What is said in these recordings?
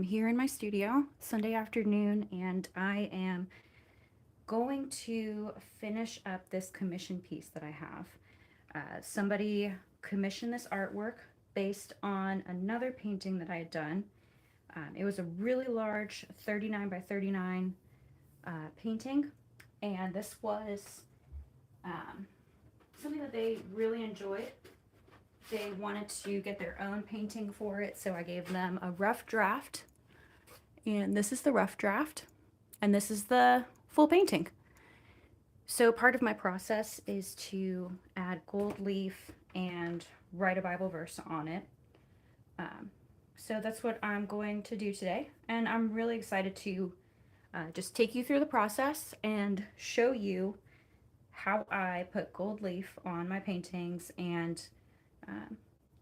here in my studio Sunday afternoon, and I am going to finish up this commission piece that I have. Somebody commissioned this artwork based on another painting that I had done. It was a really large 39 by 39 painting, and this was something that they really enjoyed. They wanted to get their own painting for it, so I gave them a rough draft. And this is the rough draft, and this is the full painting. So part of my process is to add gold leaf and write a Bible verse on it. So that's what I'm going to do today, and I'm really excited to just take you through the process and show you how I put gold leaf on my paintings and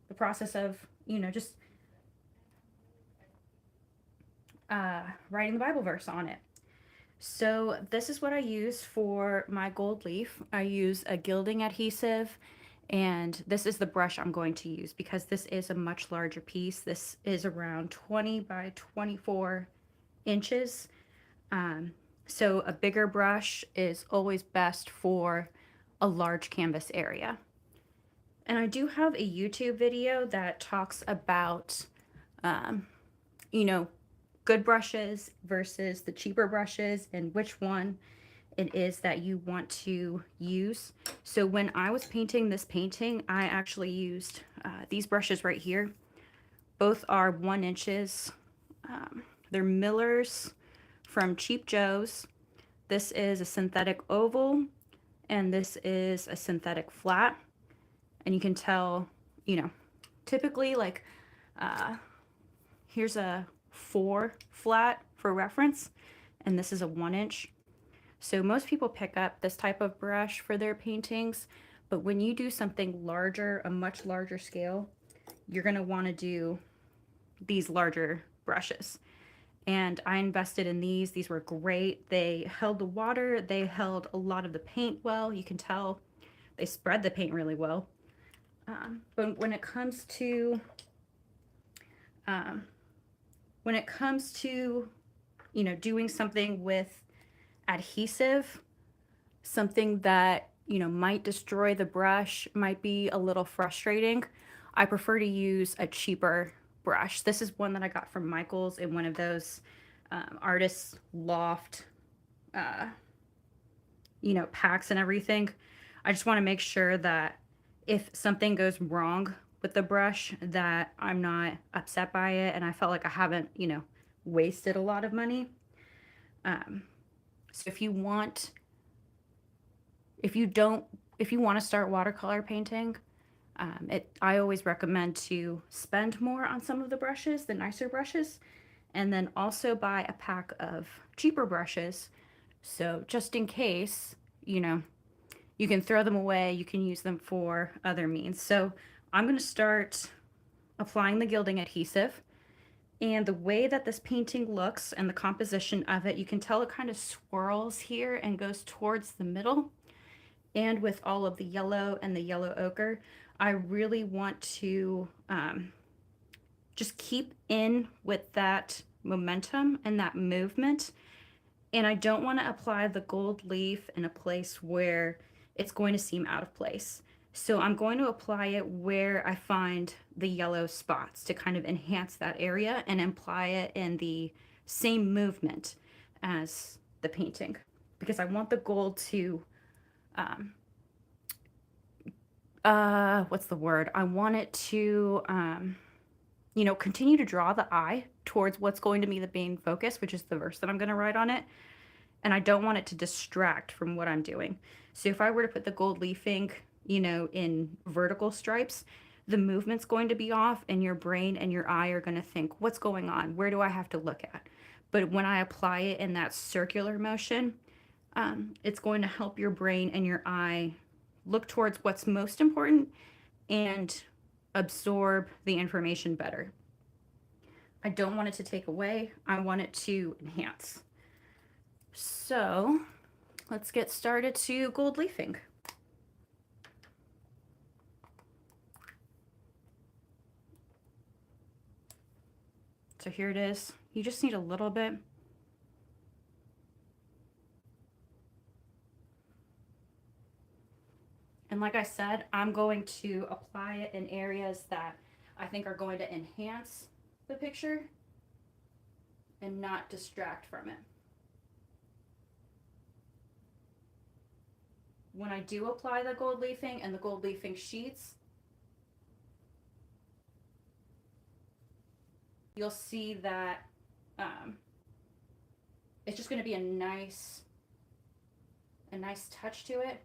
the process of, just writing the Bible verse on it. So this is what I use for my gold leaf. I use a gilding adhesive, and this is the brush I'm going to use because this is a much larger piece. This is around 20 by 24 inches. So a bigger brush is always best for a large canvas area. And I do have a YouTube video that talks about, good brushes versus the cheaper brushes and which one it is that you want to use. So when I was painting this painting, I actually used these brushes right here. Both are 1 inches. They're Miller's from Cheap Joe's. This is a synthetic oval, and this is a synthetic flat. And you can tell, typically like, here's a 4 flat for reference, and this is a 1 inch. So most people pick up this type of brush for their paintings, but when you do something larger, a much larger scale, you're gonna wanna do these larger brushes. And I invested in these. These were great. They held the water, they held a lot of the paint well. You can tell they spread the paint really well. But when it comes to doing something with adhesive, something that might destroy the brush, might be a little frustrating, I prefer to use a cheaper brush. This is one that I got from Michael's in one of those artist loft packs and everything. I just want to make sure that if something goes wrong with the brush, that I'm not upset by it, and I felt like I haven't wasted a lot of money. So if you want to start watercolor painting, I always recommend to spend more on some of the brushes, the nicer brushes, and then also buy a pack of cheaper brushes. So just in case, you can throw them away, you can use them for other means. So I'm going to start applying the gilding adhesive. And the way that this painting looks and the composition of it, you can tell it kind of swirls here and goes towards the middle. And with all of the yellow and the yellow ochre, I really want to just keep in with that momentum and that movement. And I don't want to apply the gold leaf in a place where it's going to seem out of place. So I'm going to apply it where I find the yellow spots to kind of enhance that area and apply it in the same movement as the painting, because I want the gold to, what's the word? I want it to, continue to draw the eye towards what's going to be the main focus, which is the verse that I'm going to write on it. And I don't want it to distract from what I'm doing. So if I were to put the gold leafing, in vertical stripes, the movement's going to be off, and your brain and your eye are going to think, what's going on? Where do I have to look at? But when I apply it in that circular motion, it's going to help your brain and your eye look towards what's most important and absorb the information better. I don't want it to take away. I want it to enhance. So let's get started to gold leafing. So here it is. You just need a little bit. And like I said, I'm going to apply it in areas that I think are going to enhance the picture and not distract from it. When I do apply the gold leafing and the gold leafing sheets, you'll see that it's just going to be a nice touch to it.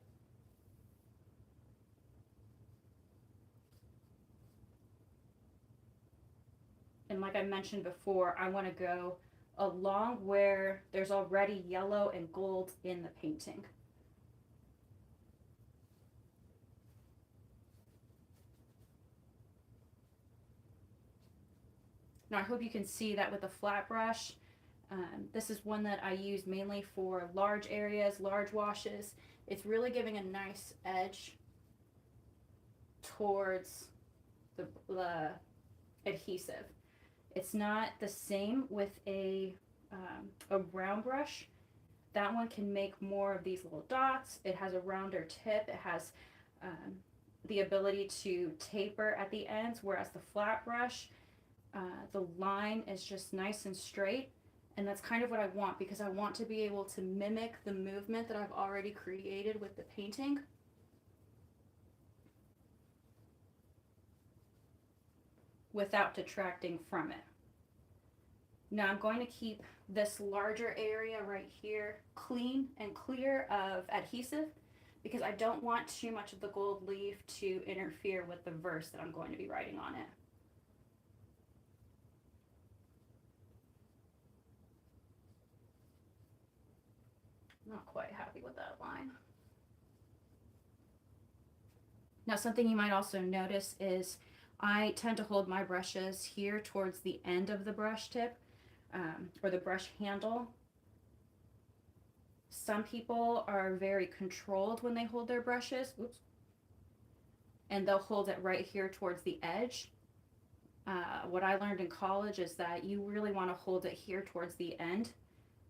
And like I mentioned before, I want to go along where there's already yellow and gold in the painting. Now I hope you can see that with a flat brush. This is one that I use mainly for large areas, large washes. It's really giving a nice edge towards the adhesive. It's not the same with a round brush. That one can make more of these little dots. It has a rounder tip. It has the ability to taper at the ends, whereas the flat brush, the line is just nice and straight. And that's kind of what I want, because I want to be able to mimic the movement that I've already created with the painting. Without detracting from it. Now I'm going to keep this larger area right here clean and clear of adhesive, because I don't want too much of the gold leaf to interfere with the verse that I'm going to be writing on it. Not quite happy with that line. Now something you might also notice is I tend to hold my brushes here towards the end of the brush tip, or the brush handle. Some people are very controlled when they hold their brushes. Oops. And they'll hold it right here towards the edge. What I learned in college is that you really want to hold it here towards the end.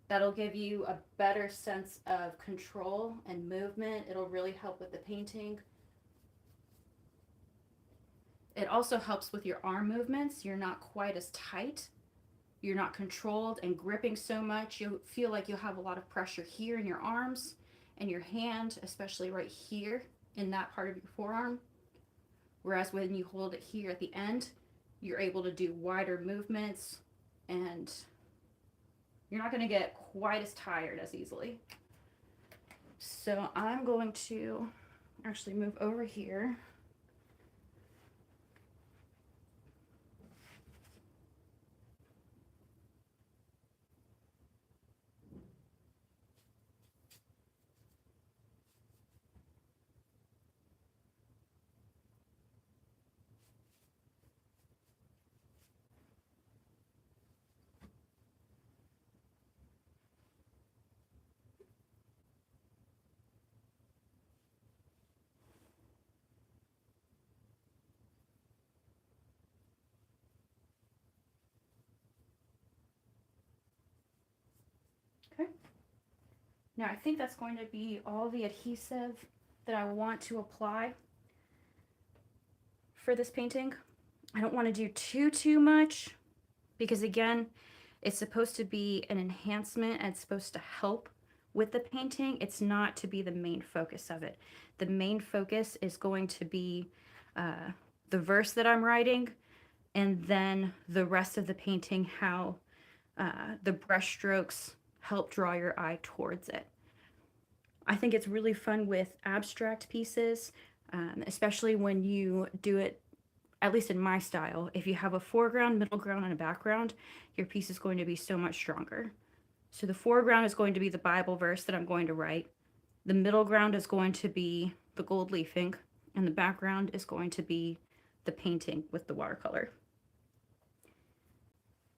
That'll give you a better sense of control and movement. It'll really help with the painting. It also helps with your arm movements. You're not quite as tight. You're not controlled and gripping so much. You'll feel like you'll have a lot of pressure here in your arms and your hand, especially right here in that part of your forearm. Whereas when you hold it here at the end, you're able to do wider movements, and you're not going to get quite as tired as easily. So I'm going to actually move over here. Okay. Now I think that's going to be all the adhesive that I want to apply for this painting. I don't want to do too much, because again, it's supposed to be an enhancement and it's supposed to help with the painting. It's not to be the main focus of it. The main focus is going to be the verse that I'm writing, and then the rest of the painting, how the brush strokes help draw your eye towards it. I think it's really fun with abstract pieces, especially when you do it, at least in my style. If you have a foreground, middle ground, and a background, your piece is going to be so much stronger. So the foreground is going to be the Bible verse that I'm going to write. The middle ground is going to be the gold leafing, and the background is going to be the painting with the watercolor.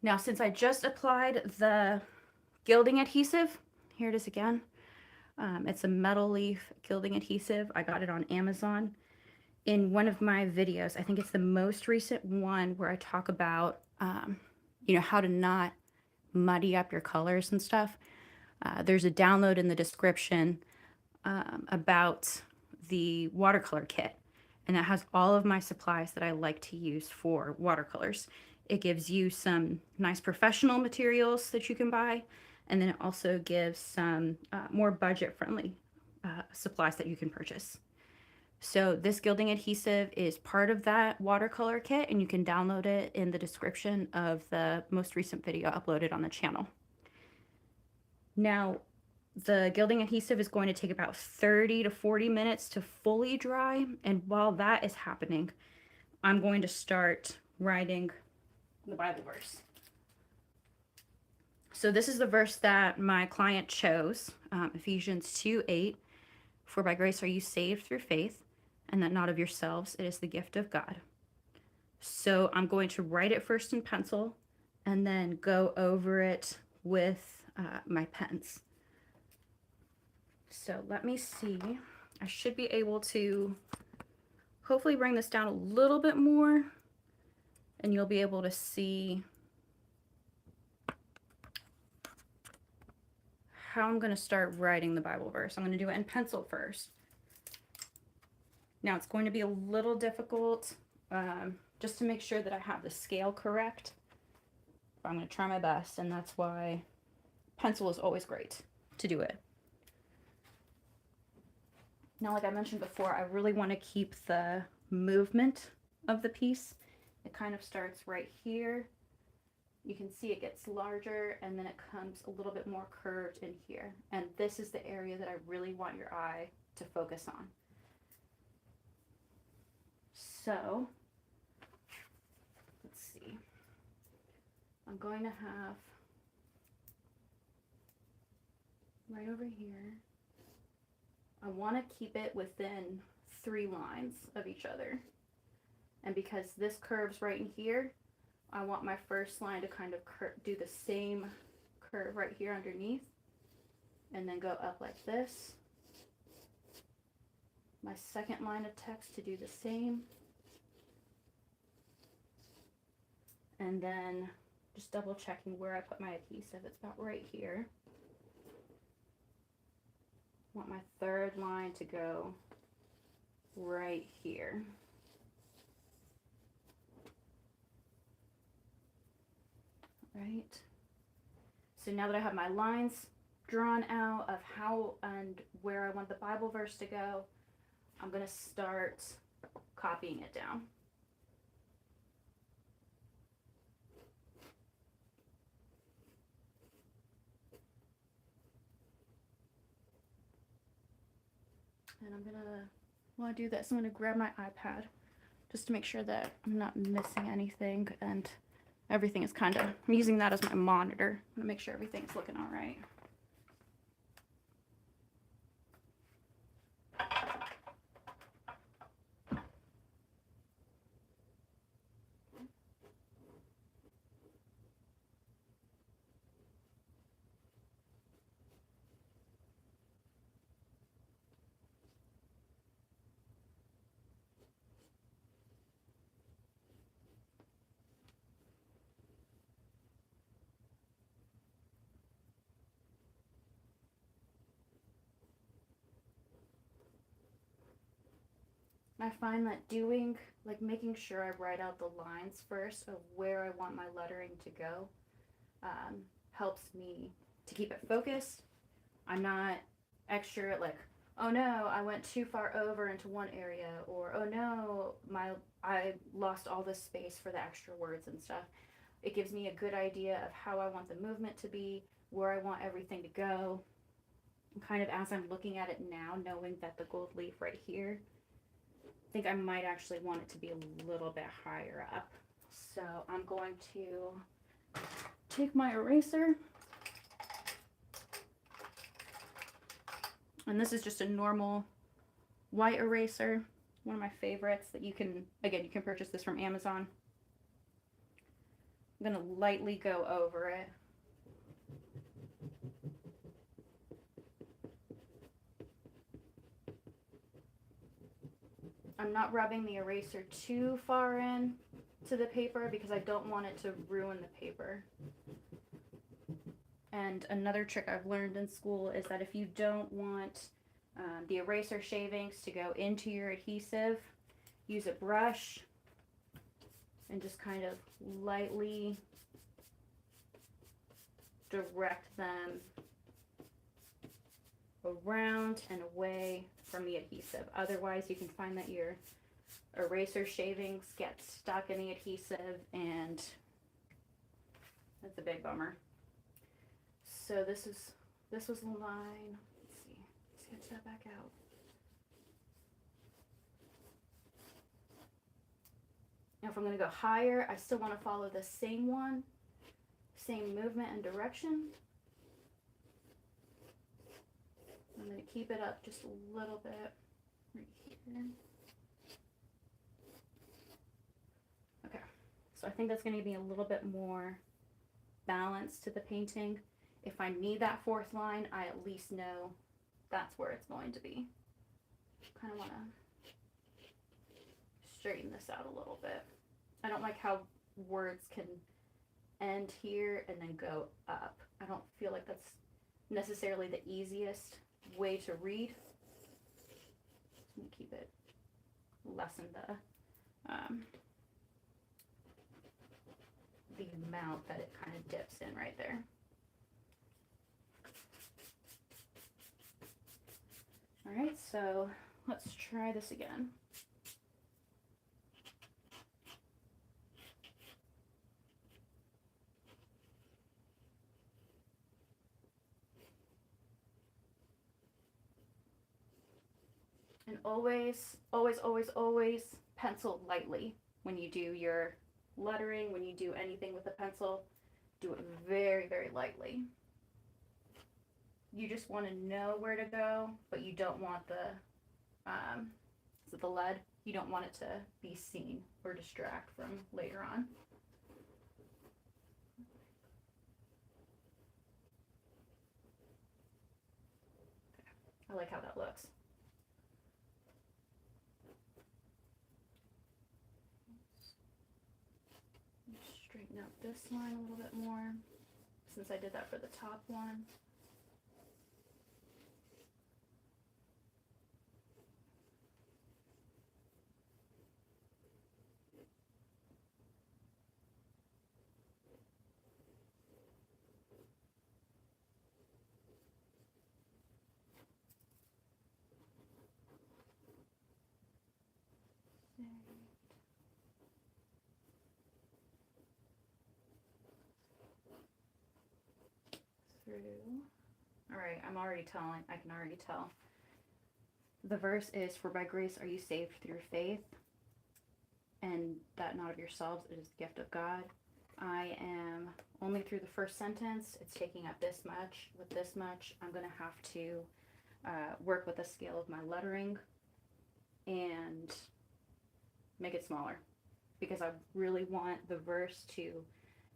Now, since I just applied the gilding adhesive, here it is again. It's a metal leaf gilding adhesive. I got it on Amazon. In one of my videos, I think it's the most recent one, where I talk about, how to not muddy up your colors and stuff, there's a download in the description about the watercolor kit. And that has all of my supplies that I like to use for watercolors. It gives you some nice professional materials that you can buy. And then it also gives some more budget-friendly supplies that you can purchase. So this gilding adhesive is part of that watercolor kit, and you can download it in the description of the most recent video uploaded on the channel. Now, the gilding adhesive is going to take about 30 to 40 minutes to fully dry, and while that is happening, I'm going to start writing the Bible verse. So this is the verse that my client chose, Ephesians 2:8. For by grace are you saved through faith, and that not of yourselves, it is the gift of God. So I'm going to write it first in pencil and then go over it with my pens. So let me see. I should be able to hopefully bring this down a little bit more, and you'll be able to see how I'm going to start writing the Bible verse. I'm going to do it in pencil first. Now it's going to be a little difficult just to make sure that I have the scale correct. But I'm going to try my best, and that's why pencil is always great to do it. Now, like I mentioned before, I really want to keep the movement of the piece. It kind of starts right here. You can see it gets larger, and then it comes a little bit more curved in here. And this is the area that I really want your eye to focus on. So, let's see. I'm going to have right over here. I want to keep it within 3 lines of each other. And because this curves right in here, I want my first line to kind of do the same curve right here underneath, and then go up like this. My second line of text to do the same. And then just double checking where I put my adhesive. It's about right here. I want my third line to go right here. Right. So now that I have my lines drawn out of how and where I want the Bible verse to go, I'm going to start copying it down. And I'm going to, while I do this, I'm going to grab my iPad just to make sure that I'm not missing anything, and everything is kind of, I'm using that as my monitor. I'm going to make sure everything's looking all right. I find that making sure I write out the lines first of where I want my lettering to go helps me to keep it focused. I'm not extra like, oh no, I went too far over into one area, or oh no, I lost all this space for the extra words and stuff. It gives me a good idea of how I want the movement to be, where I want everything to go. And kind of as I'm looking at it now, knowing that the gold leaf right here, I think I might actually want it to be a little bit higher up. So I'm going to take my eraser, and this is just a normal white eraser, one of my favorites that you can purchase this from Amazon. I'm going to lightly go over it. I'm not rubbing the eraser too far in to the paper because I don't want it to ruin the paper. And another trick I've learned in school is that if you don't want the eraser shavings to go into your adhesive, use a brush and just kind of lightly direct them around and away from the adhesive. Otherwise, you can find that your eraser shavings get stuck in the adhesive, and that's a big bummer. So this was the line. Let's see. Sketch that back out. Now if I'm going to go higher, I still want to follow the same one, same movement and direction. I'm going to keep it up just a little bit right here. Okay, so I think that's going to be a little bit more balance to the painting. If I need that fourth line, I at least know that's where it's going to be. Kind of want to straighten this out a little bit. I don't like how words can end here and then go up. I don't feel like that's necessarily the easiest way to read. Let me keep it, lessen the amount that it kind of dips in right there. All right, so let's try this again. And always, always, always, always pencil lightly when you do your lettering, when you do anything with a pencil. Do it very, very lightly. You just want to know where to go, but you don't want the lead, you don't want it to be seen or distract from later on. I like how that looks. Straighten out this line a little bit more, since I did that for the top one. Through. All right, I can already tell. The verse is, "For by grace are you saved through faith, and that not of yourselves, it is the gift of God." I am only through the first sentence. It's taking up this much. With this much, I'm going to have to work with the scale of my lettering and make it smaller, because I really want the verse to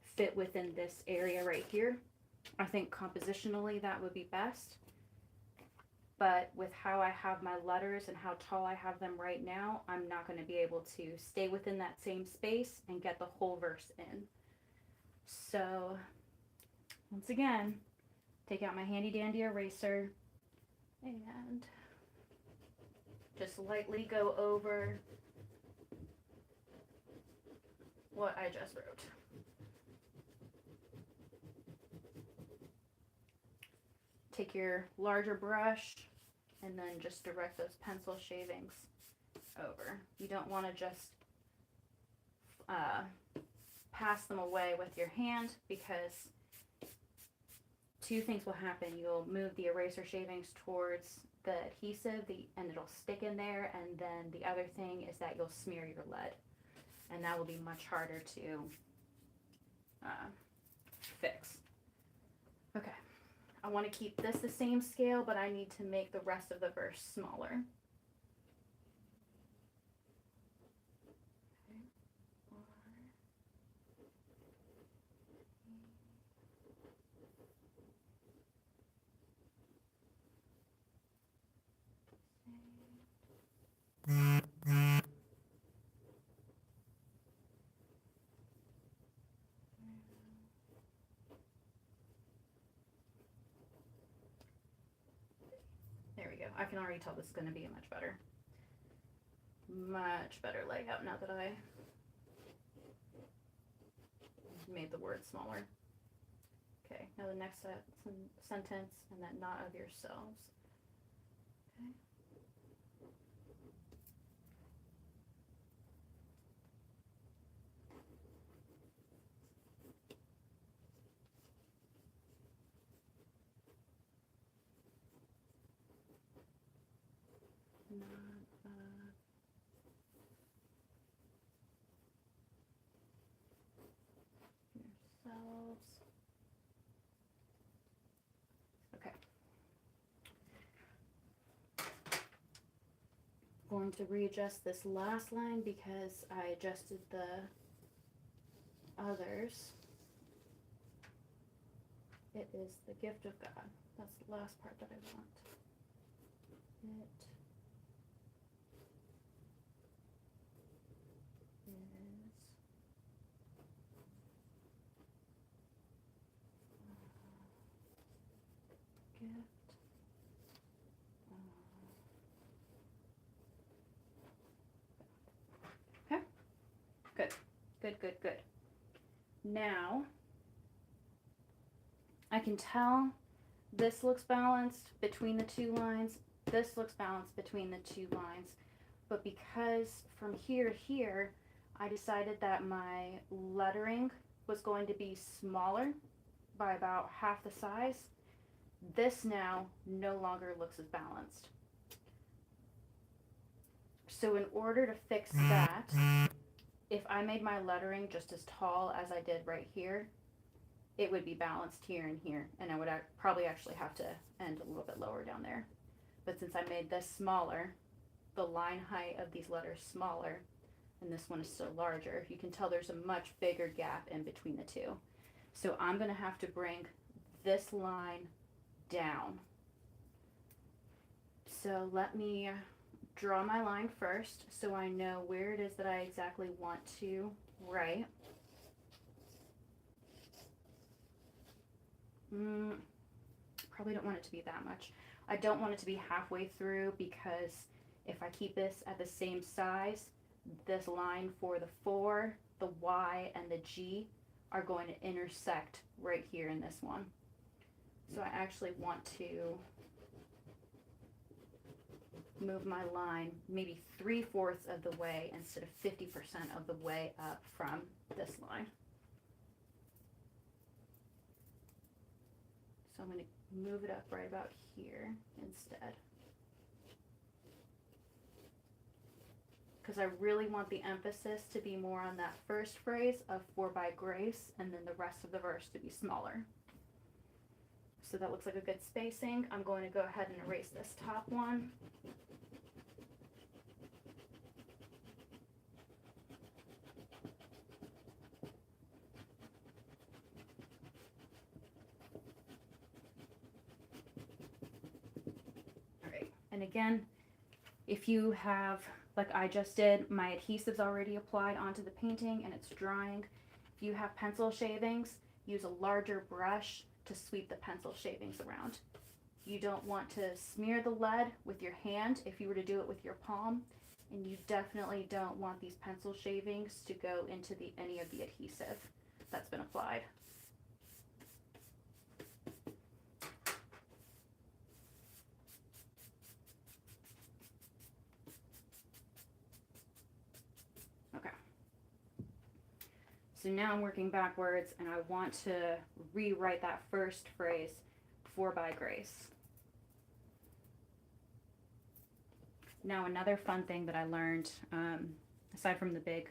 fit within this area right here. I think compositionally that would be best, but with how I have my letters and how tall I have them right now, I'm not going to be able to stay within that same space and get the whole verse in. So once again, take out my handy dandy eraser and just lightly go over what I just wrote. Take your larger brush and then just direct those pencil shavings over. You don't want to just pass them away with your hand, because two things will happen. You'll move the eraser shavings towards the adhesive and it'll stick in there, and then the other thing is that you'll smear your lead, and that will be much harder to fix. Okay. I want to keep this the same scale, but I need to make the rest of the verse smaller. I can already tell this is going to be a much better layout now that I made the word smaller. Okay, now the next sentence, and that not of yourselves. Okay. Not yourselves. Okay. Going to readjust this last line because I adjusted the others. It is the gift of God. That's the last part that I want. It is gift. Okay. Good. Good, good, good. Now, I can tell this looks balanced between the two lines. This looks balanced between the two lines. But because from here to here, I decided that my lettering was going to be smaller by about half the size, this now no longer looks as balanced. So in order to fix that, if I made my lettering just as tall as I did right here, it would be balanced here and here, and I would probably actually have to end a little bit lower down there. But since I made this smaller, the line height of these letters smaller, and this one is still larger, you can tell there's a much bigger gap in between the two. So I'm going to have to bring this line down. So let me draw my line first so I know where it is that I exactly want to write. Probably don't want it to be that much. I don't want it to be halfway through because if I keep this at the same size, this line for the 4, the Y, and the G are going to intersect right here in this one. So I actually want to move my line maybe 3/4 of the way instead of 50% of the way up from this line. So I'm going to move it up right about here instead. Because I really want the emphasis to be more on that first phrase of "for by grace," and then the rest of the verse to be smaller. So that looks like a good spacing. I'm going to go ahead and erase this top one. All right, and again, if you have, like I just did, my adhesive's already applied onto the painting and it's drying. If you have pencil shavings, use a larger brush to sweep the pencil shavings around. You don't want to smear the lead with your hand if you were to do it with your palm, and you definitely don't want these pencil shavings to go into any of the adhesive that's been applied. Okay. So now I'm working backwards and I want to rewrite that first phrase, "for by grace." Now another fun thing that I learned, aside from the big,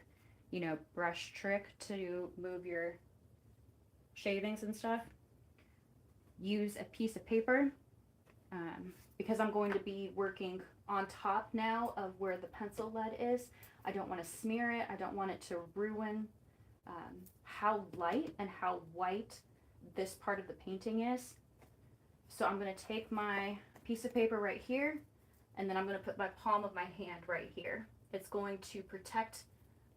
brush trick to move your shavings and stuff, use a piece of paper, because I'm going to be working on top now of where the pencil lead is. I don't want to smear it. I don't want it to ruin how light and how white this part of the painting is. So I'm going to take my piece of paper right here, and then I'm going to put my palm of my hand right here. It's going to protect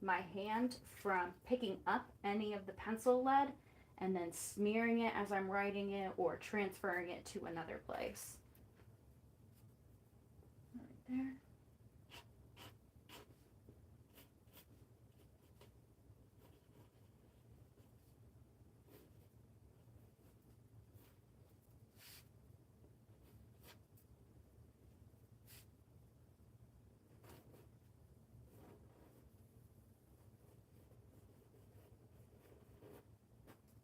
my hand from picking up any of the pencil lead and then smearing it as I'm writing it or transferring it to another place. there.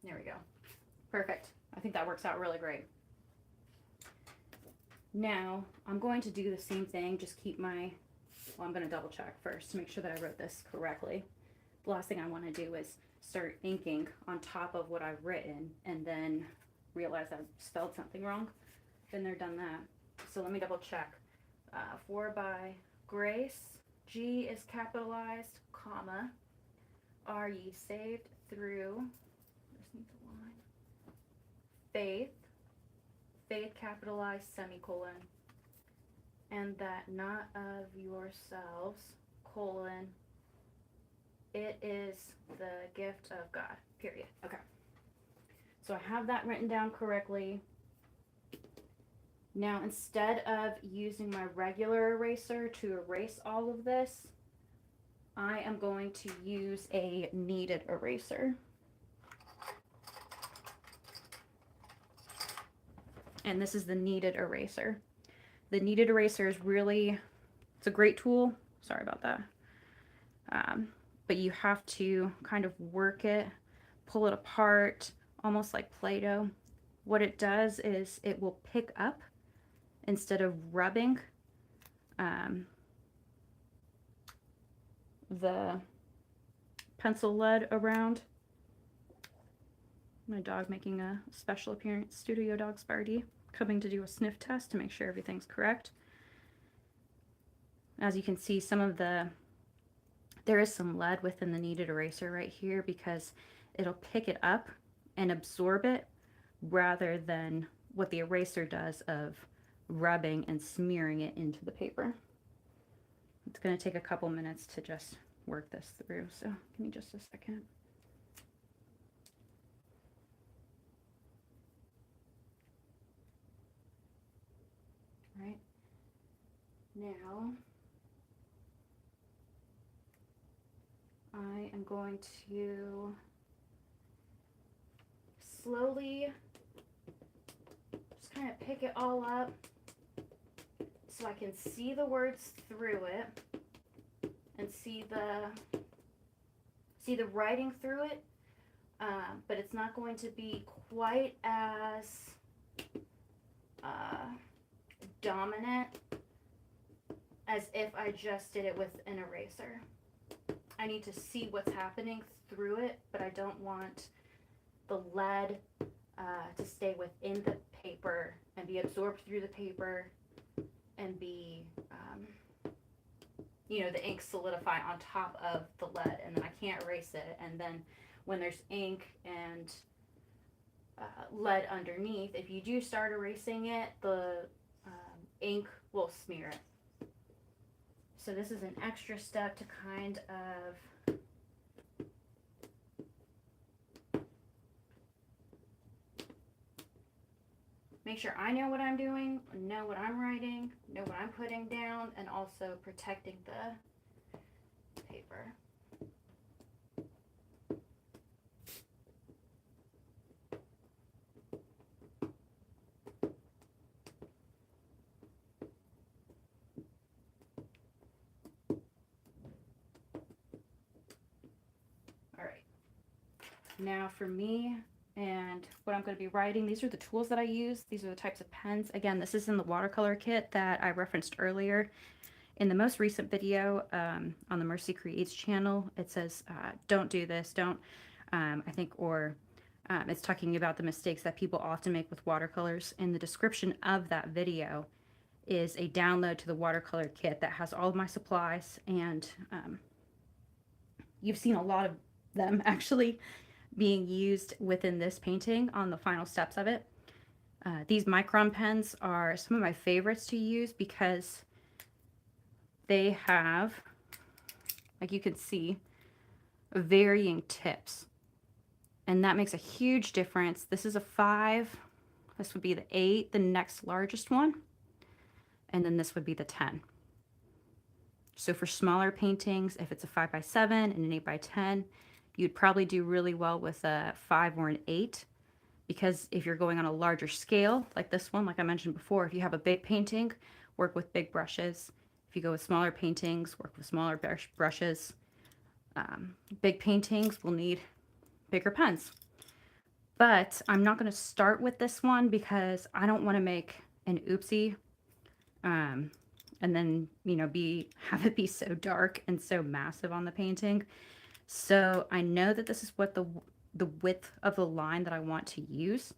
There we go. Perfect. I think that works out really great. Now I'm going to do the same thing, just keep my, well, I'm going to double check first to make sure that I wrote this correctly. The last thing I want to do is start inking on top of what I've written and then realize I've spelled something wrong. Been there, done that. So let me double check. For by grace, G is capitalized, comma, are ye saved through, just need the line, faith, faith capitalized, semicolon, and that not of yourselves, colon, it is the gift of God, period. Okay. So I have that written down correctly. Now, instead of using my regular eraser to erase all of this, I am going to use a kneaded eraser. And this is the kneaded eraser. The kneaded eraser is really, it's a great tool. Sorry about that. But you have to kind of work it, pull it apart, almost like Play-Doh. What it does is it will pick up instead of rubbing the pencil lead around. My dog making a special appearance, Studio Dog Sparty, coming to do a sniff test to make sure everything's correct. As you can see, there is some lead within the kneaded eraser right here because it'll pick it up and absorb it rather than what the eraser does of rubbing and smearing it into the paper. It's going to take a couple minutes to just work this through, so give me just a second. All right, now I am going to slowly just kind of pick it all up so I can see the words through it and see the writing through it, but it's not going to be quite as dominant as if I just did it with an eraser. I need to see what's happening through it, but I don't want the lead to stay within the paper and be absorbed through the paper and be, you know, the ink solidify on top of the lead, and then I can't erase it. And then when there's ink and lead underneath, if you do start erasing it, the ink will smear it. So this is an extra step to kind of make sure I know what I'm doing, know what I'm writing, know what I'm putting down, and also protecting the paper. All right. Now for me, and what I'm going to be writing, these are the tools that I use. These are the types of pens. Again, this is in the watercolor kit that I referenced earlier. In the most recent video on the Mercy Creates channel, it says, don't do this, don't, I think, or it's talking about the mistakes that people often make with watercolors. In the description of that video is a download to the watercolor kit that has all of my supplies, and you've seen a lot of them actually being used within this painting on the final steps of it. These Micron pens are some of my favorites to use because they have, like you can see, varying tips. And that makes a huge difference. This is a 5. This would be the 8, the next largest one. And then this would be the 10. So for smaller paintings, if it's a 5x7 and an 8x10, you'd probably do really well with a 5 or an 8, because if you're going on a larger scale, like this one, like I mentioned before, if you have a big painting, work with big brushes. If you go with smaller paintings, work with smaller brushes. Big paintings will need bigger pens. But I'm not going to start with this one because I don't want to make an oopsie, and then, you know, have it be so dark and so massive on the painting. So I know that this is what the width of the line that I want to use.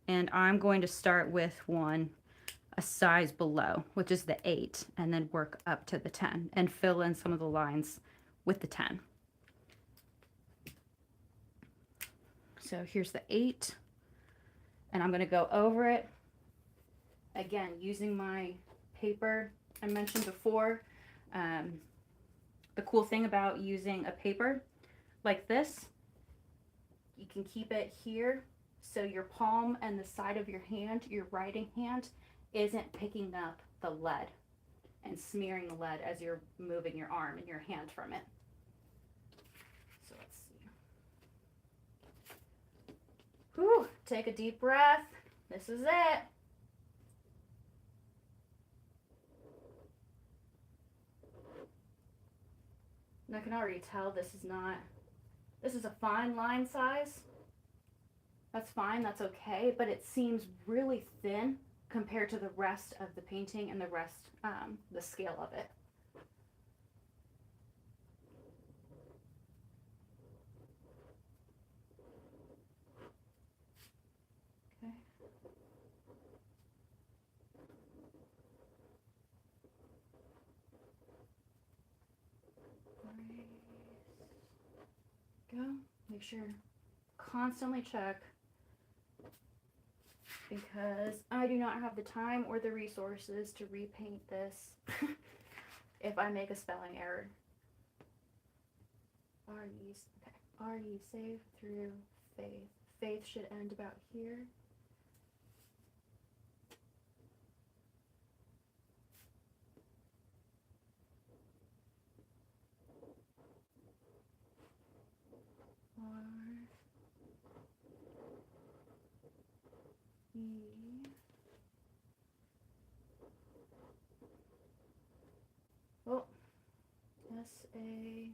And I'm going to start with one a size below, which is the 8, and then work up to the 10 and fill in some of the lines with the 10. So here's the 8, and I'm going to go over it again using my paper I mentioned before. The cool thing about using a paper like this, you can keep it here so your palm and the side of your hand, your writing hand, isn't picking up the lead and smearing the lead as you're moving your arm and your hand from it. So let's see. Whew, take a deep breath. This is it. And I can already tell this is a fine line size. That's fine, that's okay, but it seems really thin compared to the rest of the painting and the rest, the scale of it. Okay. Go. Make sure constantly check, because I do not have the time or the resources to repaint this if I make a spelling error. Are ye saved through faith? Faith should end about here. Oh, S-A-V.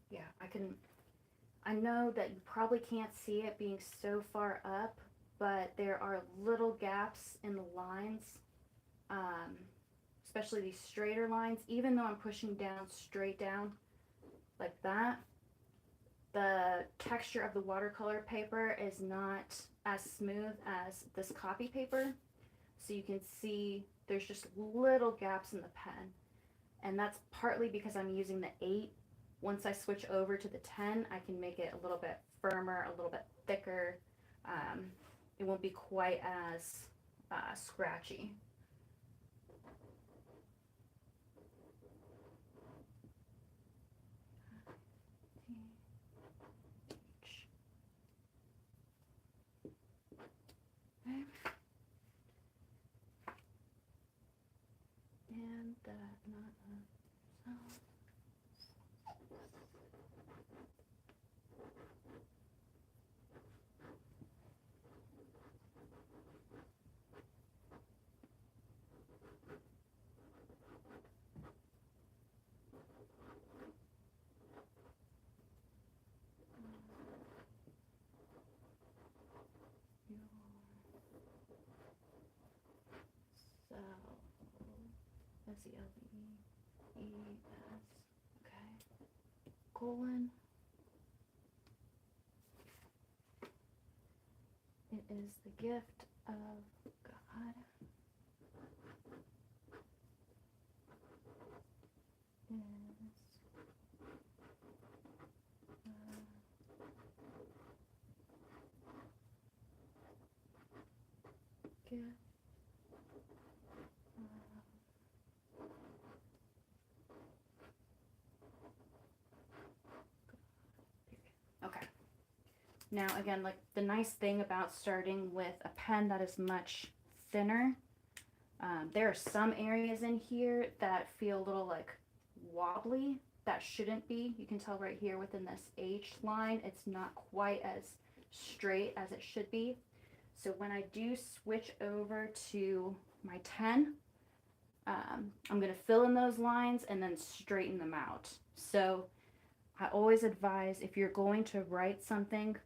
Yeah, I know that you probably can't see it being so far up, but there are little gaps in the lines, especially these straighter lines. Even though I'm pushing down straight down like that, the texture of the watercolor paper is not as smooth as this copy paper. So you can see there's just little gaps in the pen. And that's partly because I'm using the 8. Once I switch over to the 10, I can make it a little bit firmer, a little bit thicker. It won't be quite as scratchy. Okay. And that not so. S-E-L-V-E-S. Okay. Colon. It is the gift of God. Okay. Now again, like the nice thing about starting with a pen that is much thinner, there are some areas in here that feel a little like wobbly. That shouldn't be. You can tell right here within this H line, it's not quite as straight as it should be. So when I do switch over to my 10, I'm going to fill in those lines and then straighten them out. So I always advise, if you're going to write something,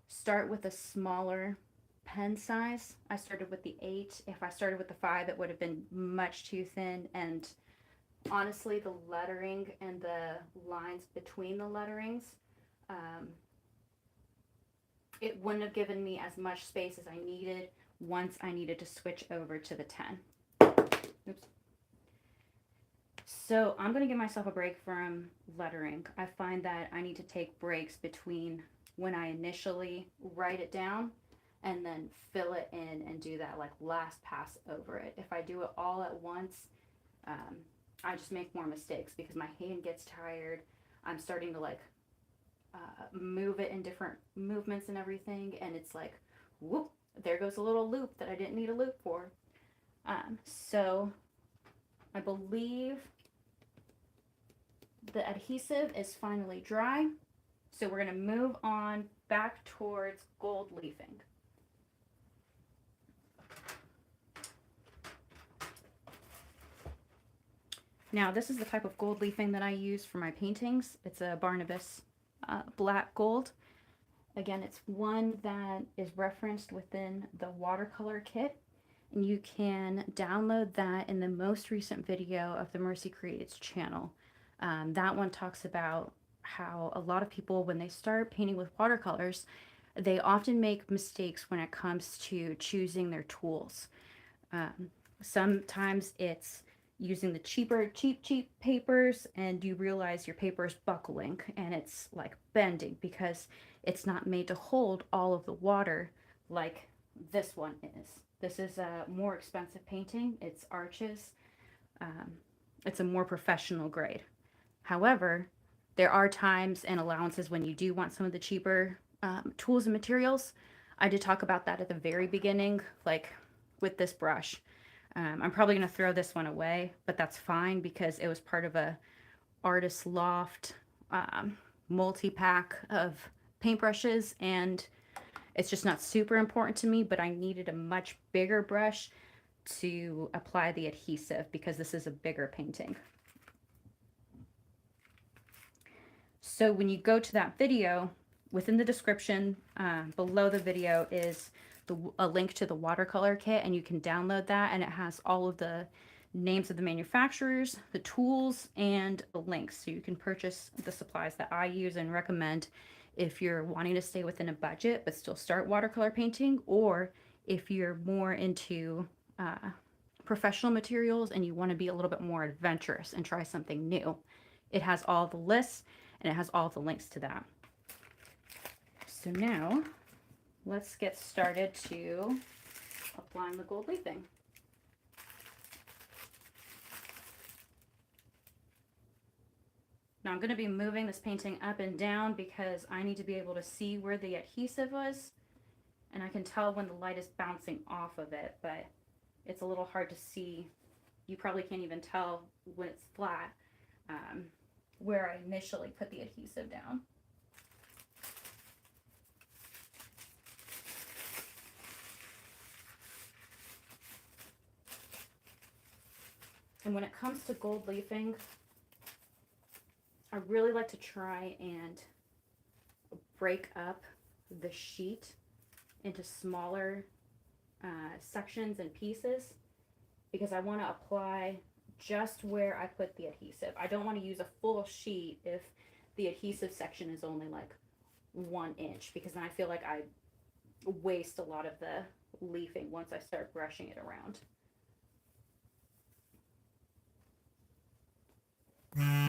start with a smaller pen size. I started with the 8. If I started with the 5, it would have been much too thin, and honestly the lettering and the lines between the letterings, it wouldn't have given me as much space as I needed once I needed to switch over to the 10. Oops. So I'm going to give myself a break from lettering. I find that I need to take breaks between when I initially write it down and then fill it in and do that like last pass over it. If I do it all at once, I just make more mistakes because my hand gets tired. I'm starting to like move it in different movements and everything, and it's like, whoop, there goes a little loop that I didn't need a loop for. So I believe the adhesive is finally dry. So we're going to move on back towards gold leafing. Now this is the type of gold leafing that I use for my paintings. It's a Barnabas black gold. Again, it's one that is referenced within the watercolor kit, and you can download that in the most recent video of the Mercy Creates channel. That one talks about how a lot of people, when they start painting with watercolors, they often make mistakes when it comes to choosing their tools. Sometimes it's using the cheap papers, and you realize your paper is buckling and it's like bending because it's not made to hold all of the water like this one is. This is a more expensive painting. It's Arches. It's a more professional grade. However, there are times and allowances when you do want some of the cheaper tools and materials. I did talk about that at the very beginning, like with this brush. I'm probably going to throw this one away, but that's fine because it was part of a Artist Loft multi-pack of paintbrushes, and it's just not super important to me, but I needed a much bigger brush to apply the adhesive because this is a bigger painting. So when you go to that video, within the description below the video is a link to the watercolor kit, and you can download that, and it has all of the names of the manufacturers, the tools, and the links. So you can purchase the supplies that I use and recommend if you're wanting to stay within a budget but still start watercolor painting, or if you're more into professional materials and you want to be a little bit more adventurous and try something new. It has all the lists and it has all the links to that. So now let's get started to applying the gold leafing. Now I'm going to be moving this painting up and down because I need to be able to see where the adhesive was, and I can tell when the light is bouncing off of it, but it's a little hard to see. You probably can't even tell when it's flat where I initially put the adhesive down. And when it comes to gold leafing, I really like to try and break up the sheet into smaller sections and pieces because I want to apply just where I put the adhesive. I don't want to use a full sheet if the adhesive section is only like 1 inch, because then I feel like I waste a lot of the leafing once I start brushing it around. I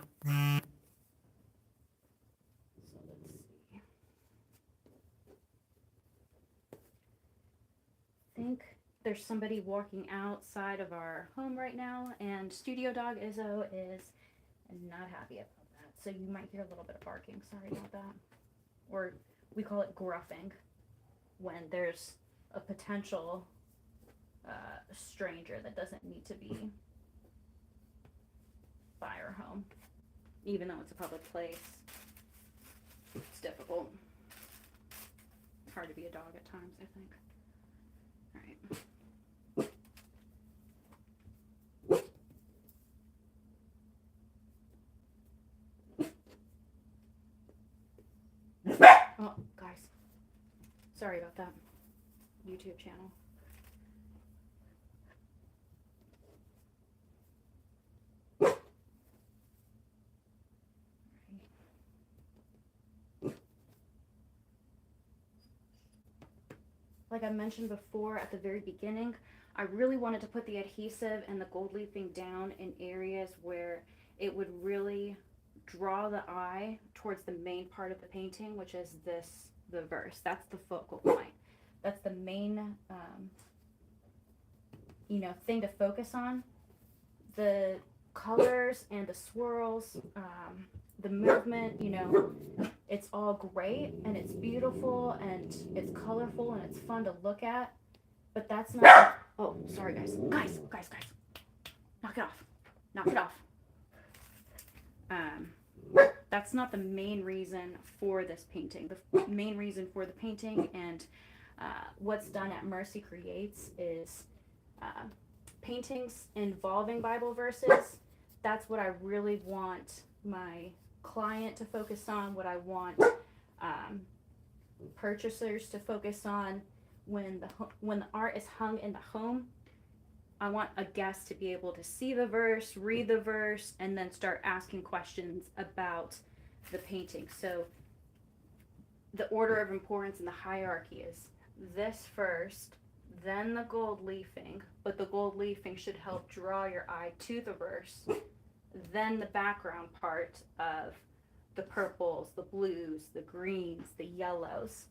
think there's somebody walking outside of our home right now, and studio dog Izzo is not happy about that. So you might hear a little bit of barking. Sorry about that. Or we call it gruffing when there's a potential stranger that doesn't need to be by our home, even though it's a public place. It's difficult. Hard to be a dog at times, I think. All right. Oh, guys. Sorry about that. YouTube channel. Like I mentioned before at the very beginning, I really wanted to put the adhesive and the gold leafing down in areas where it would really draw the eye towards the main part of the painting, which is the verse. That's the focal point. That's the main, thing to focus on. The colors and the swirls, the movement, it's all great and it's beautiful and it's colorful and it's fun to look at, but that's not, oh, sorry guys, knock it off. That's not the main reason for this painting. The main reason for the painting and what's done at Mercy Creates is paintings involving Bible verses. That's what I really want my client to focus on, what I want purchasers to focus on. When the art is hung in the home, I want a guest to be able to see the verse, read the verse, and then start asking questions about the painting. So the order of importance in the hierarchy is this first, then the gold leafing, but the gold leafing should help draw your eye to the verse, then the background part of the purples, the blues, the greens, the yellows.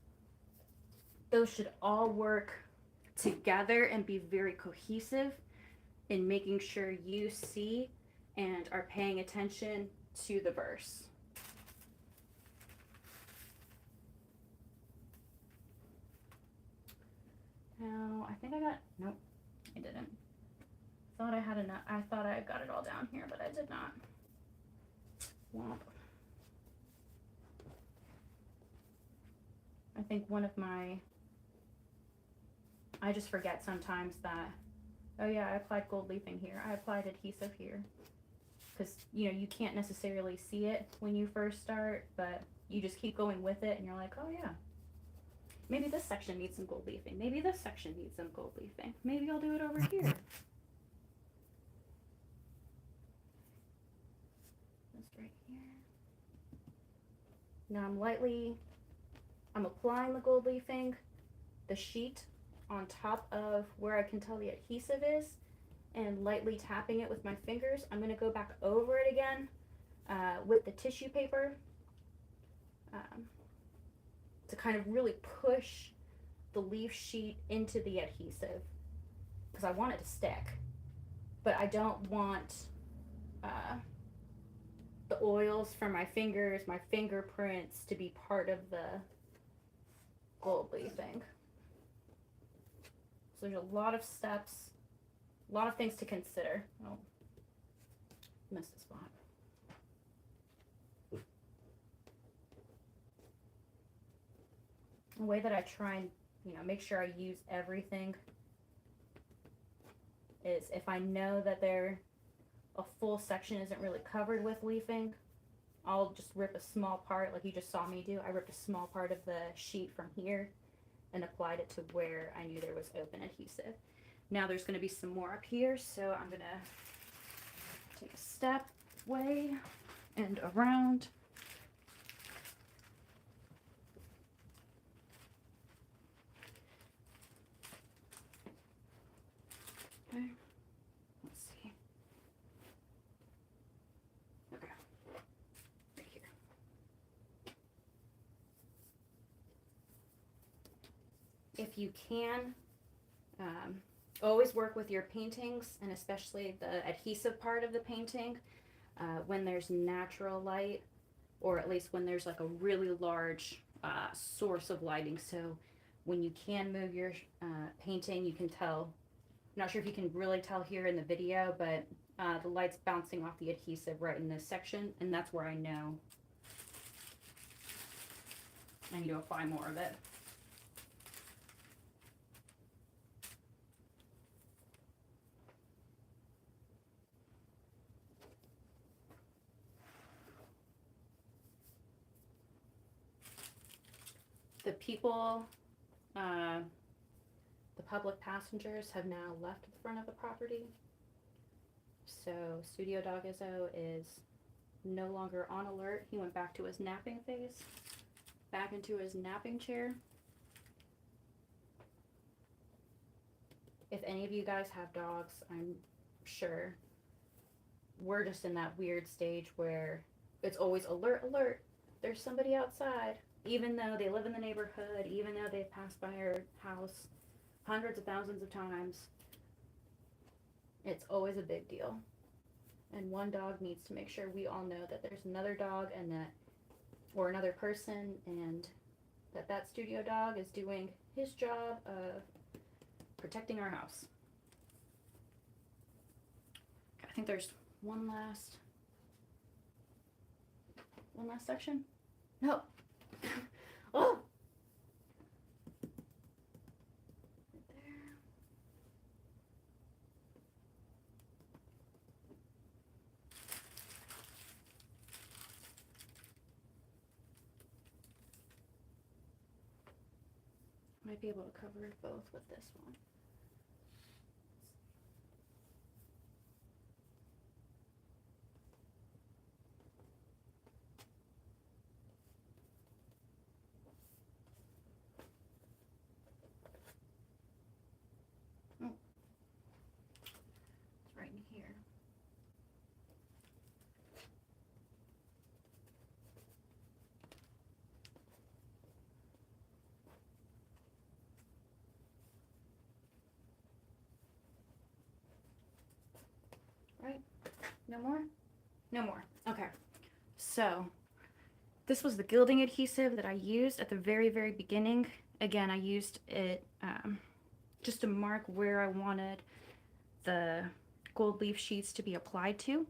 Those should all work together and be very cohesive in making sure you see and are paying attention to the verse. Now, I think I got, nope, I didn't. Thought I had enough, I thought I got it all down here, but I did not. Womp. I think one of my, I just forget sometimes that, oh yeah, I applied gold leafing here, I applied adhesive here. Because, you can't necessarily see it when you first start, but you just keep going with it and you're like, oh yeah, maybe this section needs some gold leafing. Maybe this section needs some gold leafing. Maybe I'll do it over here. This right here. Now I'm applying the gold leafing, the sheet on top of where I can tell the adhesive is, and lightly tapping it with my fingers. I'm going to go back over it again with the tissue paper to kind of really push the leaf sheet into the adhesive, because I want it to stick, but I don't want the oils from my fingers, my fingerprints, to be part of the gold leafing. So there's a lot of steps, a lot of things to consider. Oh, missed a spot. The way that I try and make sure I use everything is, if I know that a full section isn't really covered with leafing, I'll just rip a small part, like you just saw me do. I ripped a small part of the sheet from here and applied it to where I knew there was open adhesive. Now there's going to be some more up here, so I'm going to take a step way and around. Okay, let's see. Okay. if you can, um, always work with your paintings, and especially the adhesive part of the painting, when there's natural light, or at least when there's like a really large source of lighting. So when you can move your painting, you can tell. I'm not sure if you can really tell here in the video, but the light's bouncing off the adhesive right in this section, and that's where I know I need to apply more of it. The people, uh, the public passengers have now left the front of the property. So Studio Dogizzo is no longer on alert. He went back to his napping phase, back into his napping chair. If any of you guys have dogs, I'm sure we're just in that weird stage where it's always alert, alert, there's somebody outside. Even though they live in the neighborhood, even though they've passed by our house hundreds of thousands of times, it's always a big deal. And one dog needs to make sure we all know that there's another dog, and that, or another person, and that studio dog is doing his job of protecting our house. I think there's one last section. No. Oh. Might be able to cover both with this one. Oh, it's right in here. Right? No more? No more. Okay. So this was the gilding adhesive that I used at the very, very beginning. Again, I used it just to mark where I wanted the gold leaf sheets to be applied to.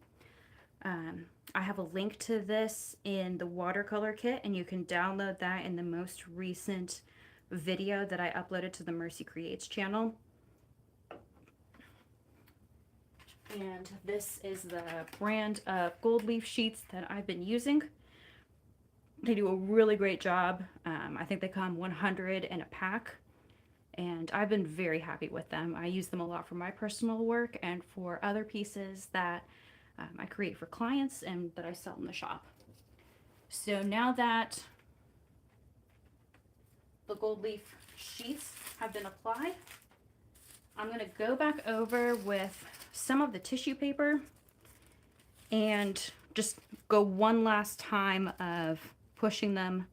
I have a link to this in the watercolor kit, and you can download that in the most recent video that I uploaded to the Mercy Creates channel. And this is the brand of gold leaf sheets that I've been using. They do a really great job. I think they come 100 in a pack, and I've been very happy with them. I use them a lot for my personal work and for other pieces that I create for clients and that I sell in the shop. So now that the gold leaf sheets have been applied, I'm going to go back over with some of the tissue paper and just go one last time of pushing them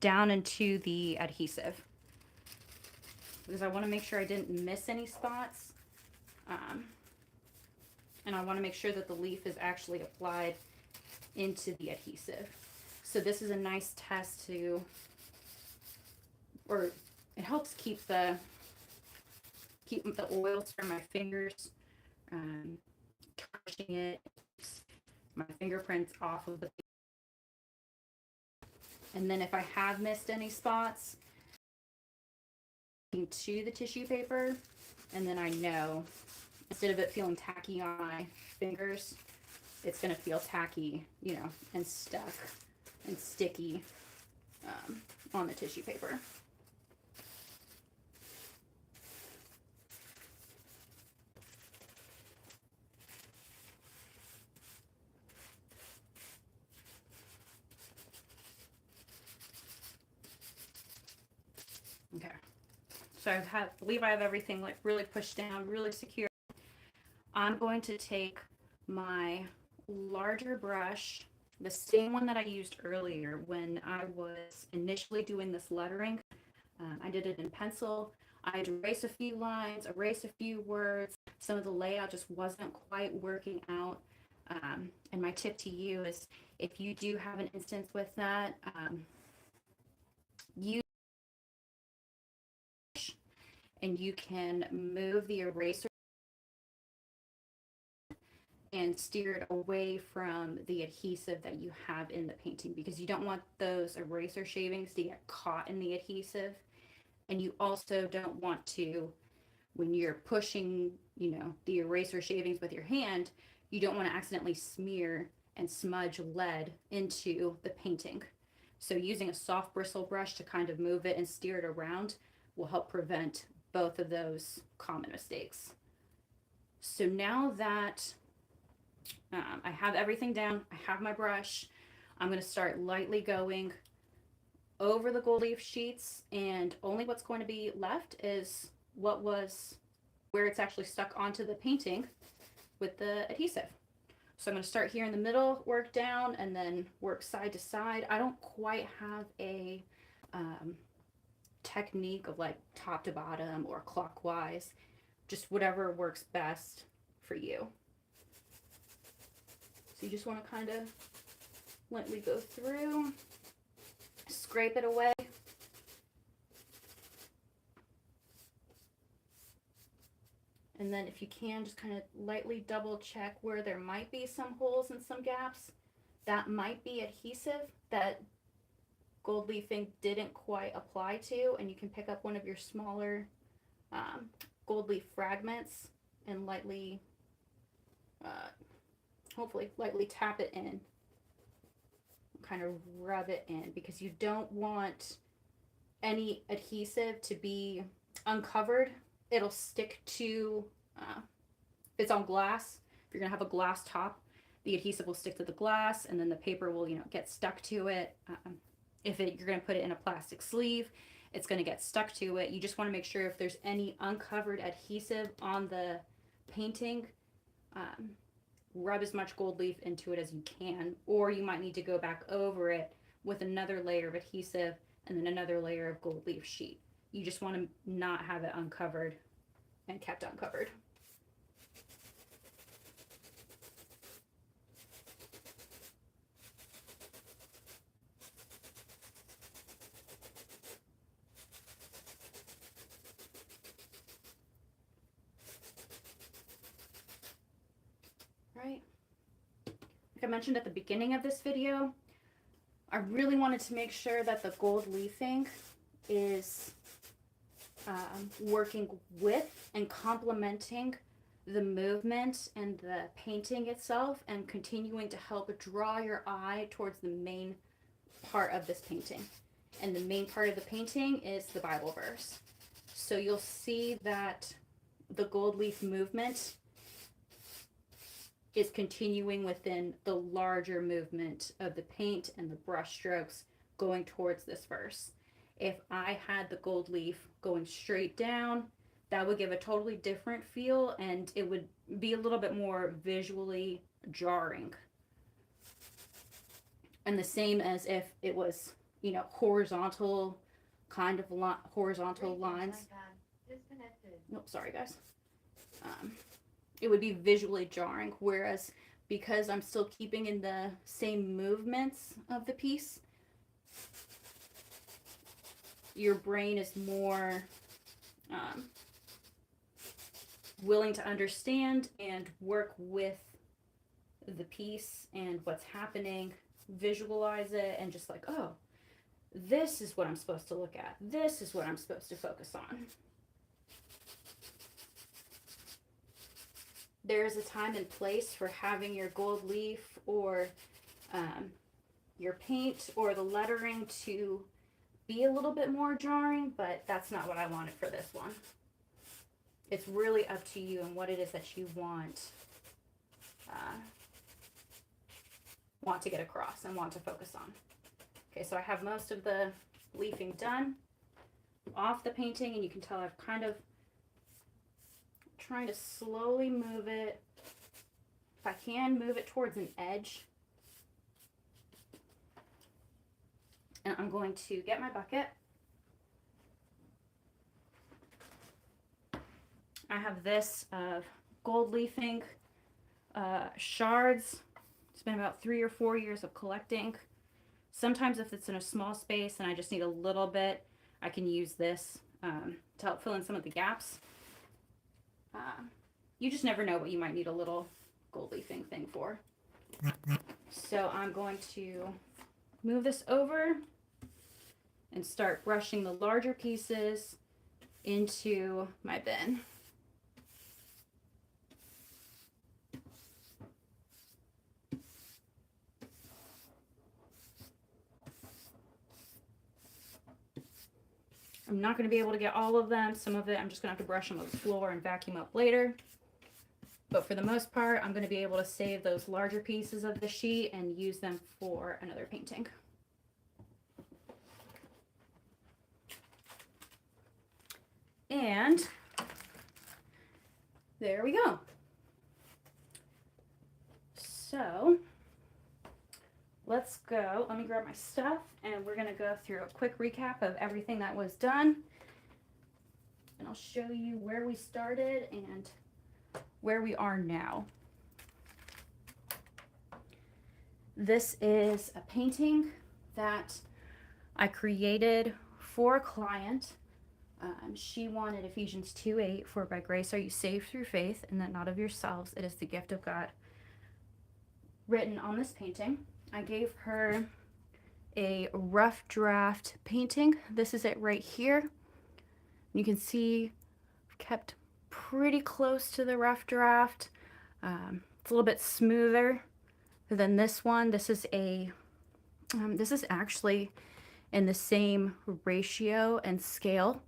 down into the adhesive, because I want to make sure I didn't miss any spots, and I want to make sure that the leaf is actually applied into the adhesive. So this is a nice test to, or it helps keep the oils from my fingers, touching it, my fingerprints off of the. And then if I have missed any spots, to the tissue paper, and then I know, instead of it feeling tacky on my fingers, it's gonna feel tacky, you know, and stuck and sticky on the tissue paper. Okay, so I believe I have everything like really pushed down, really secure. I'm going to take my larger brush, the same one that I used earlier when I was initially doing this lettering. I did it in pencil. I'd erase a few lines, erase a few words. Some of the layout just wasn't quite working out. And my tip to you is if you do have an instance with that, use and you can move the eraser and steer it away from the adhesive that you have in the painting, because you don't want those eraser shavings to get caught in the adhesive. And you also don't want to, when you're pushing, the eraser shavings with your hand, you don't want to accidentally smear and smudge lead into the painting. So using a soft bristle brush to kind of move it and steer it around will help prevent both of those common mistakes. So now that I have everything down, I have my brush, I'm going to start lightly going over the gold leaf sheets, and only what's going to be left is what was where it's actually stuck onto the painting with the adhesive. So I'm going to start here in the middle, work down, and then work side to side. I don't quite have a technique of like top to bottom or clockwise, just whatever works best for you. So you just want to kind of lightly go through, scrape it away. And then if you can, just kind of lightly double check where there might be some holes and some gaps. That might be adhesive that gold leafing didn't quite apply to, and you can pick up one of your smaller gold leaf fragments and lightly, hopefully lightly tap it in, kind of rub it in, because you don't want any adhesive to be uncovered. It'll stick to, if it's on glass, if you're gonna have a glass top, the adhesive will stick to the glass, and then the paper will, get stuck to it. If you're gonna put it in a plastic sleeve, it's gonna get stuck to it. You just wanna make sure if there's any uncovered adhesive on the painting, rub as much gold leaf into it as you can, or you might need to go back over it with another layer of adhesive and then another layer of gold leaf sheet. You just want to not have it uncovered and kept uncovered. Right. Like I mentioned at the beginning of this video, I really wanted to make sure that the gold leafing is working with and complementing the movement and the painting itself, and continuing to help draw your eye towards the main part of this painting. And the main part of the painting is the Bible verse. So you'll see that the gold leaf movement is continuing within the larger movement of the paint and the brush strokes going towards this verse. If I had the gold leaf going straight down, that would give a totally different feel, and it would be a little bit more visually jarring. And the same as if it was, horizontal, kind of horizontal lines. Nope, sorry guys. It would be visually jarring, whereas because I'm still keeping in the same movements of the piece, your brain is more willing to understand and work with the piece and what's happening, visualize it, and just like, oh, this is what I'm supposed to look at. This is what I'm supposed to focus on. There's a time and place for having your gold leaf or your paint or the lettering to be a little bit more jarring, but that's not what I wanted for this one. It's really up to you and what it is that you want to get across and want to focus on. Okay, so I have most of the leafing done off the painting, and you can tell I've kind of trying to slowly move it. If I can, move it towards an edge. And I'm going to get my bucket I have this of gold leafing shards. It's been about 3 or 4 years of collecting. Sometimes if it's in a small space and I just need a little bit, I can use this to help fill in some of the gaps. You just never know what you might need a little gold leafing thing for. So I'm going to move this over and start brushing the larger pieces into my bin. I'm not going to be able to get all of them. Some of it I'm just going to have to brush them on the floor and vacuum up later. But for the most part, I'm going to be able to save those larger pieces of the sheet and use them for another painting. And there we go. So let's go. Let me grab my stuff and we're going to go through a quick recap of everything that was done. And I'll show you where we started and where we are now. This is a painting that I created for a client. She wanted Ephesians 2:8, for by grace are you saved through faith, and that not of yourselves, it is the gift of God, written on this painting. I gave her a rough draft painting. This is it right here. You can see I've kept pretty close to the rough draft. It's a little bit smoother than this one. This is actually in the same ratio and scale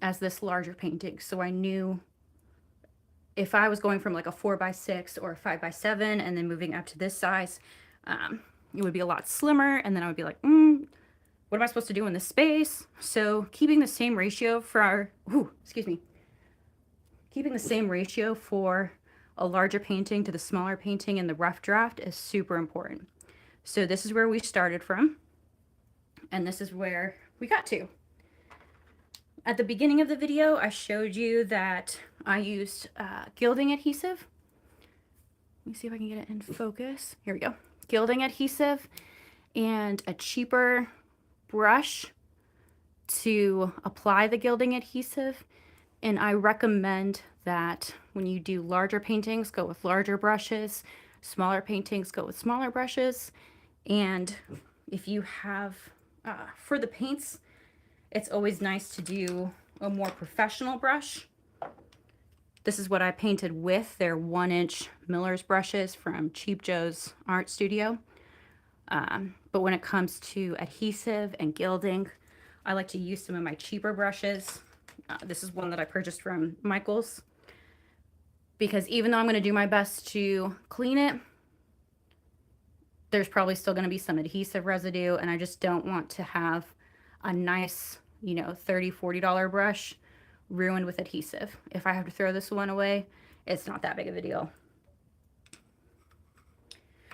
as this larger painting. So I knew if I was going from like a 4x6 or a 5x7 and then moving up to this size, it would be a lot slimmer. And then I would be like, what am I supposed to do in this space? So keeping the same ratio for our, keeping the same ratio for a larger painting to the smaller painting in the rough draft is super important. So this is where we started from, and this is where we got to. At the beginning of the video, I showed you that I used gilding adhesive. Let me see if I can get it in focus. Here we go. Gilding adhesive and a cheaper brush to apply the gilding adhesive. And I recommend that when you do larger paintings, go with larger brushes. Smaller paintings, go with smaller brushes. And if you have, for the paints, it's always nice to do a more professional brush. This is what I painted with. They're 1-inch Miller's brushes from Cheap Joe's Art Studio. But when it comes to adhesive and gilding, I like to use some of my cheaper brushes. This is one that I purchased from Michael's, because even though I'm going to do my best to clean it, there's probably still going to be some adhesive residue, and I just don't want to have a nice, $30, $40 brush ruined with adhesive. If I have to throw this one away, it's not that big of a deal.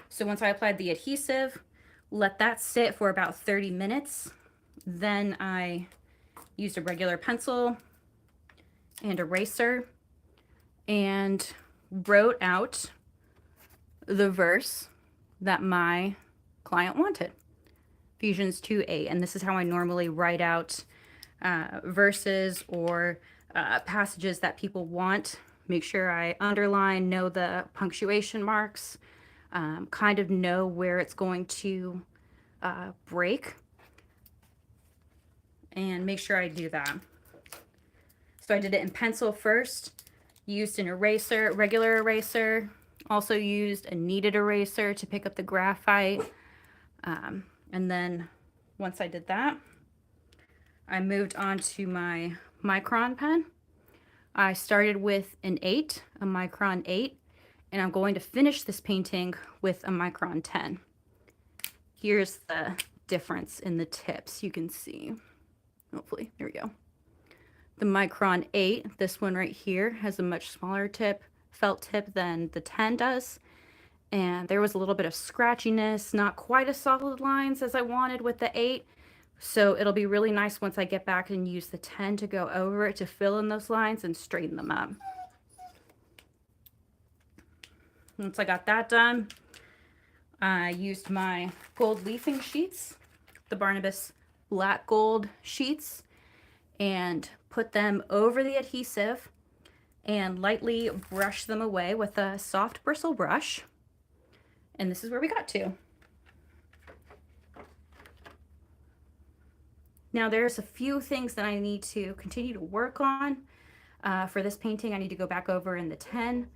So once I applied the adhesive, let that sit for about 30 minutes. Then I used a regular pencil and eraser and wrote out the verse that my client wanted, Ephesians 2:8. And this is how I normally write out verses or passages that people want. Make sure I underline, know the punctuation marks, kind of know where it's going to break, and make sure I do that. So I did it in pencil first, used an eraser, regular eraser, also used a kneaded eraser to pick up the graphite. And then once I did that, I moved on to my Micron pen. I started with a Micron 8, and I'm going to finish this painting with a Micron 10. Here's the difference in the tips. You can see, hopefully, there we go. The Micron 8, this one right here, has a much smaller tip, felt tip, than the 10 does. And there was a little bit of scratchiness, not quite as solid lines as I wanted with the 8, So it'll be really nice once I get back and use the 10 to go over it to fill in those lines and straighten them up. Once I got that done, I used my gold leafing sheets, the Barnabas black gold sheets, and put them over the adhesive and lightly brush them away with a soft bristle brush. And this is where we got to. Now there's a few things that I need to continue to work on. For this painting, I need to go back over in the 10